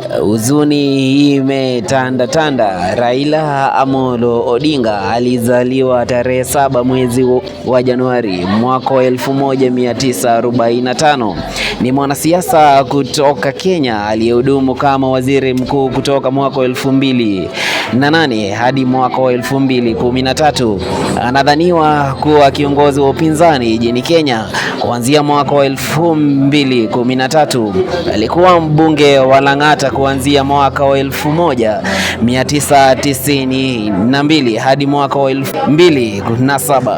Huzuni imetanda tanda. Raila Amolo Odinga alizaliwa tarehe 7 mwezi wa Januari mwaka 1945. Ni mwanasiasa kutoka Kenya aliyehudumu kama waziri mkuu kutoka mwaka 2008 hadi mwaka 2013. Anadhaniwa kuwa kiongozi wa upinzani nchini Kenya kuanzia mwaka 2013. Alikuwa mbunge wa Lang'ata kuanzia mwaka 1992 hadi mwaka 2007.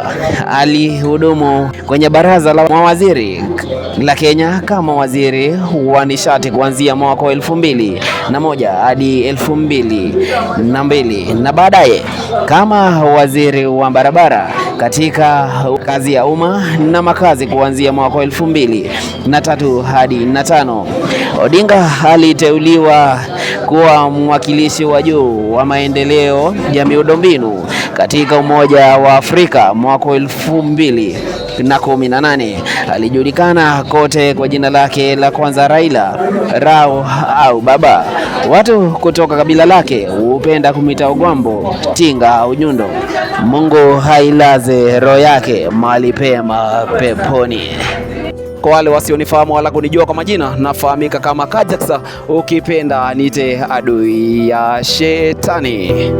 Alihudumu kwenye baraza la mawaziri la Kenya kama waziri wa nishati kuanzia mwaka 2001 hadi 2002 na baadaye kama waziri wa barabara katika kazi ya umma na makazi kuanzia mwaka 2003 hadi 2005. Odinga aliteuliwa kuwa mwakilishi wa juu wa maendeleo ya miundombinu katika Umoja wa Afrika mwaka 2018. Alijulikana kote kwa jina lake la kwanza Raila Rao au Baba. Watu kutoka kabila lake hupenda kumita Ogwambo, Tinga au Nyundo. Mungu hailaze roho yake mahali pema peponi. Kwa wale wasionifahamu wala kunijua kwa majina, nafahamika kama Kajax, ukipenda nite adui ya shetani.